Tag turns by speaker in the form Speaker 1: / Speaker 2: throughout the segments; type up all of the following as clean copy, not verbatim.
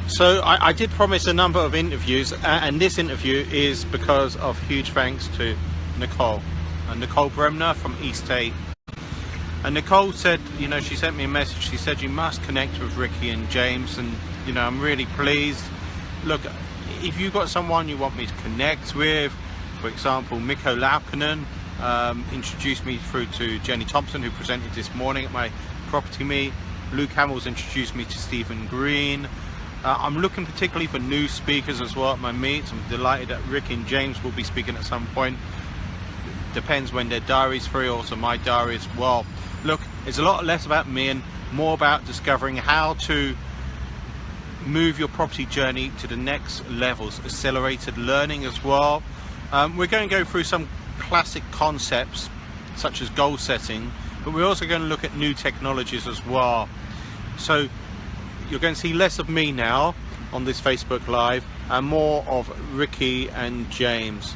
Speaker 1: So I did promise a number of interviews, and this interview is because of huge thanks to Nicole Bremner from East 8. And Nicole said, you know, she sent me a message. She said you must connect with Ricky and James, and you know, I'm really pleased. Look, if you've got someone you want me to connect with, for example, Mikko Laukkanen introduced me through to Jenny Thompson, who presented this morning at my property meet. Luke Hamill's introduced me to Stephen Green. I'm looking particularly for new speakers as well at my meets. I'm delighted that Rick and James will be speaking at some point. Depends when their diary's free, also my diary as well. Look, it's a lot less about me and more about discovering how to move your property journey to the next levels, accelerated learning as well. We're going to go through some classic concepts such as goal setting, but we're also going to look at new technologies as well. So you're going to see less of me now on this Facebook Live and more of Ricky and James.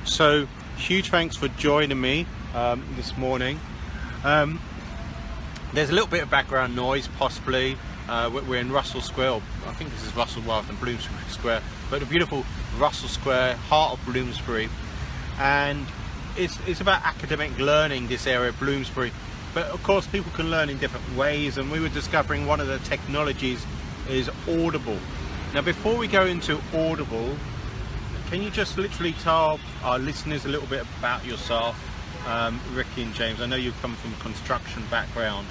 Speaker 1: So huge thanks for joining me this morning. There's a little bit of background noise possibly. We're in Russell Square, I think this is Russell rather than Bloomsbury Square, but the beautiful Russell Square, heart of Bloomsbury. And it's about academic learning, this area of Bloomsbury. But of course people can learn in different ways, and we were discovering one of the technologies is Audible. Now before we go into Audible, can you just literally tell our listeners a little bit about yourself, Ricky and James? I know you come from a construction background.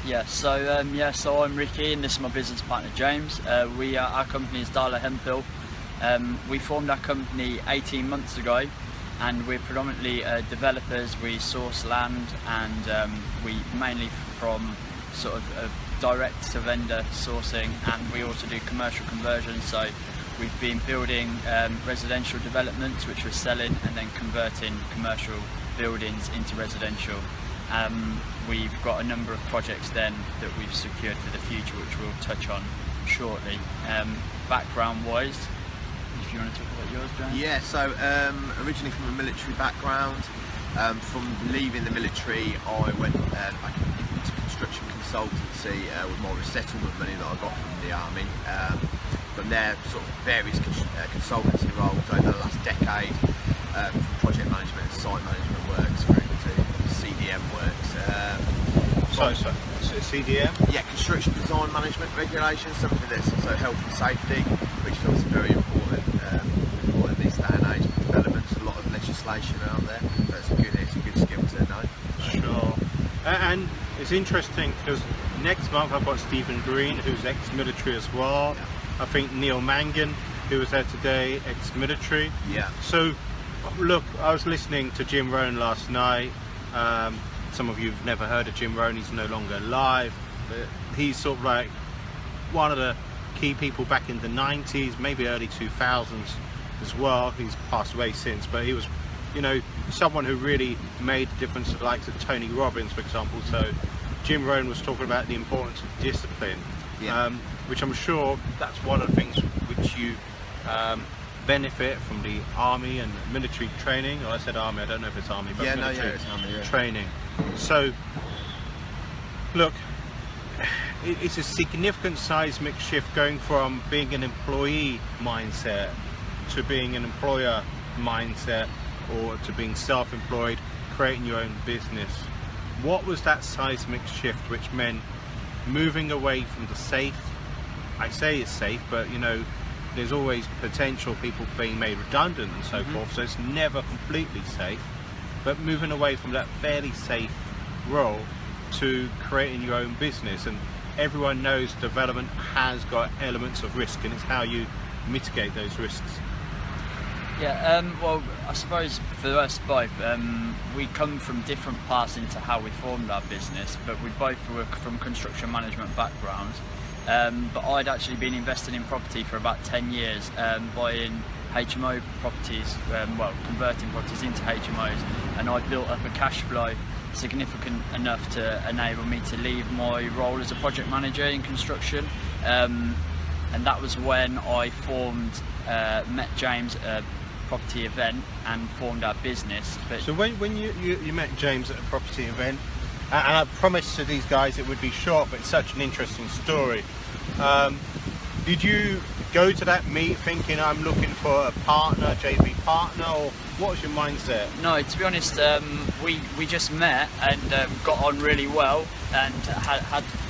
Speaker 2: Yeah, so I'm Ricky and this is my business partner James. Our company is DarlowHemphill. We formed our company 18 months ago, and we're predominantly developers. We source land, and we mainly from sort of direct to vendor sourcing, and we also do commercial conversions. So we've been building residential developments which we're selling, and then converting commercial buildings into residential. We've got a number of projects then that we've secured for the future, which we'll touch on shortly. Background wise, if you want to talk about yours, James?
Speaker 3: Yeah, so originally from a military background. From leaving the military, I went back into construction consultancy with my resettlement money that I got from the army. From there, sort of various consultancy roles over the last decade, from project management and site management works through to CDM works.
Speaker 1: So CDM?
Speaker 3: Yeah, construction design management regulations, something that's so health and safety, which is obviously very important in this day and age with developments. A lot of legislation out there, so it's a good skill to know.
Speaker 1: Sure. And it's interesting because next month I've got Stephen Green, who's ex-military as well.
Speaker 3: Yeah.
Speaker 1: I think Neil Mangan, who was there today, ex-military.
Speaker 3: Yeah.
Speaker 1: So look, I was listening to Jim Rohn last night. Some of you have never heard of Jim Rohn, he's no longer alive. But he's sort of like one of the key people back in the 90s, maybe early 2000s as well. He's passed away since, but he was, you know, someone who really made a difference to the likes of Tony Robbins, for example. So Jim Rohn was talking about the importance of discipline,
Speaker 3: Yeah.
Speaker 1: which I'm sure that's one of the things which you benefit from the army and military training. Oh, I said army, I don't know if it's army, but military
Speaker 3: it's army, yeah.
Speaker 1: training. So look, it's a significant seismic shift going from being an employee mindset to being an employer mindset, or to being self-employed, creating your own business. What was that seismic shift which meant moving away from the safe? I say it's safe, but you know, there's always potential people being made redundant and so forth, so it's never completely safe, but moving away from that fairly safe role to creating your own business. And everyone knows development has got elements of risk, and it's how you mitigate those risks.
Speaker 2: Yeah, well, I suppose for us both, we come from different paths into how we formed our business, but we both were from construction management backgrounds. But I'd actually been investing in property for about 10 years, buying HMO properties, converting properties into HMOs, and I built up a cash flow significant enough to enable me to leave my role as a project manager in construction. And that was when I met James at a property event and formed our business. But
Speaker 1: so when you met James at a property event, and I promised to these guys it would be short, but it's such an interesting story. Did you go to that meet thinking I'm looking for a partner, JV partner, or what was your mindset?
Speaker 2: No, to be honest, we just met and got on really well, and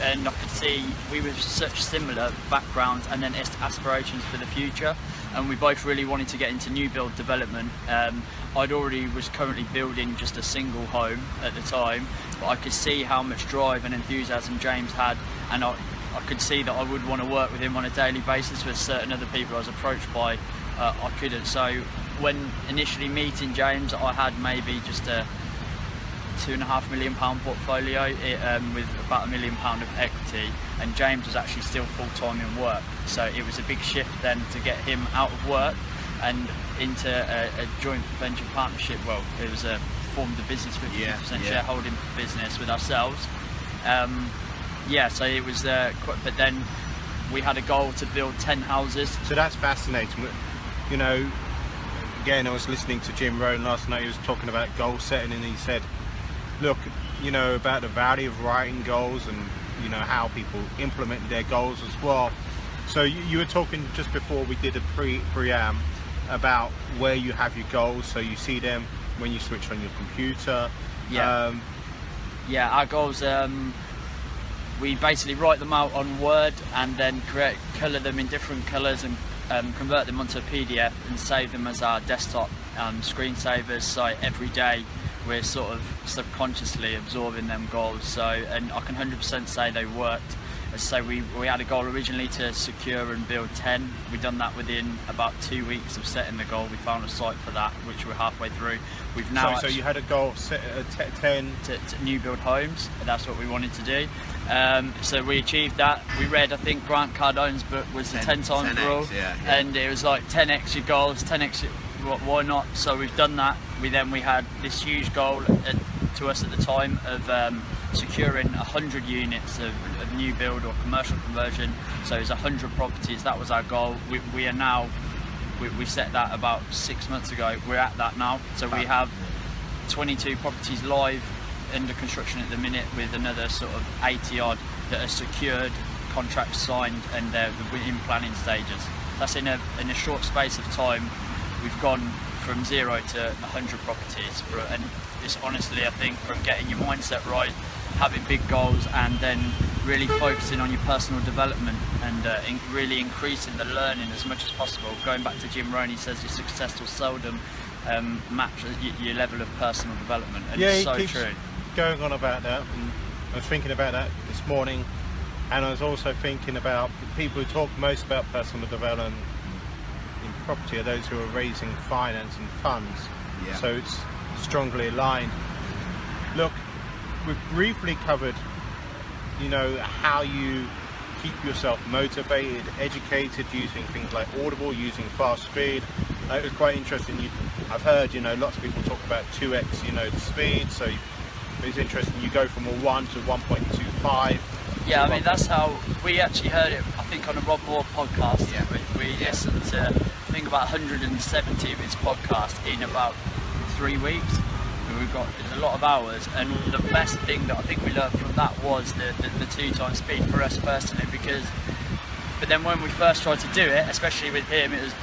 Speaker 2: and I could see we were such similar backgrounds and then aspirations for the future, and we both really wanted to get into new build development. I'd already was currently building just a single home at the time, but I could see how much drive and enthusiasm James had, and I could see that I would want to work with him on a daily basis. With certain other people I was approached by, I couldn't. So when initially meeting James, I had maybe just a £2.5 million portfolio with about £1 million of equity, and James was actually still full-time in work. So it was a big shift then to get him out of work and into a joint venture partnership. Well, it was formed a business, 50% shareholding business with ourselves. So it was but then we had a goal to build 10 houses. So
Speaker 1: that's fascinating. You know, again, I was listening to Jim Rohn last night. He was talking about goal setting, and he said, look, you know, about the value of writing goals and, you know, how people implement their goals as well. So you were talking just before we did a preamp about where you have your goals, so you see them when you switch on your computer.
Speaker 2: Our goals, we basically write them out on Word and then colour them in different colours and convert them onto a PDF and save them as our desktop screensavers. So every day we're sort of subconsciously absorbing them goals. So, and I can 100% say they worked. So we had a goal originally to secure and build 10. We've done that within about 2 weeks of setting the goal. We found a site for that, which we're halfway through. We've now
Speaker 1: so you had a goal set 10
Speaker 2: to new build homes. That's what we wanted to do. So we achieved that. We read, I think, Grant Cardone's book was the 10 times rule, and it was like 10x your goals, 10x. Why not? So we've done that. We had this huge goal to us at the time of securing 100 units of new build or commercial conversion. So it's 100 properties. That was our goal. We are now. We set that about 6 months ago. We're at that now. So we have 22 properties live under construction at the minute, with another sort of 80 odd that are secured, contracts signed, and they're in planning stages. That's in a short space of time. We've gone from 0 to 100 properties, and it's honestly, I think, from getting your mindset right, having big goals, and then really focusing on your personal development and really increasing the learning as much as possible. Going back to Jim Rohn, he says your success will seldom match your level of personal development, and it's so true.
Speaker 1: Going on about that, and I was thinking about that this morning, and I was also thinking about the people who talk most about personal development in property are those who are raising finance and funds. So it's strongly aligned. Look, we've briefly covered, you know, how you keep yourself motivated, educated, using things like Audible, using fast speed. It was quite interesting. I've heard, you know, lots of people talk about 2x, you know, the speed. So it's interesting. You go from a 1 to 1.25.
Speaker 2: Yeah, I mean, that's how we actually heard it, I think, on a Rob Moore podcast. We listened to, I think, about 170 of his podcast in about 3 weeks. We've got a lot of hours, and the best thing that I think we learned from that was the 2 times speed for us personally, but then when we first tried to do it, especially with him, it was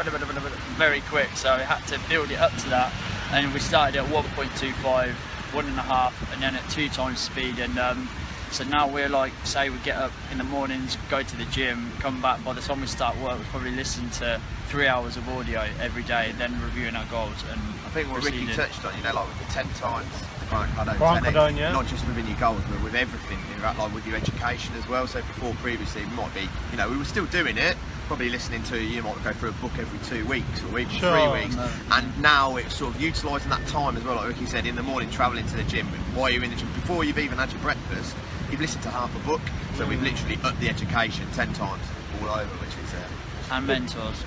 Speaker 2: very quick, so we had to build it up to that, and we started at 1.25, 1.5, and then at 2 times speed, and so now we're like, say we get up in the mornings, go to the gym, come back, by the time we start work, we probably listen to 3 hours of audio every day, and then reviewing our goals. And
Speaker 3: I think what Ricky touched on, you know, like with the 10 times,
Speaker 1: Grant Cardone,
Speaker 3: not just within your goals, but with everything, you know, like with your education as well. So before, previously, we might be, you know, we were still doing it, probably listening to, you might go through a book every 2 weeks or even 3 weeks, and now it's sort of utilising that time as well, like Ricky said, in the morning, travelling to the gym, and while you're in the gym, before you've even had your breakfast, you've listened to half a book. So we've literally upped the education 10 times all over, which is
Speaker 2: and mentors.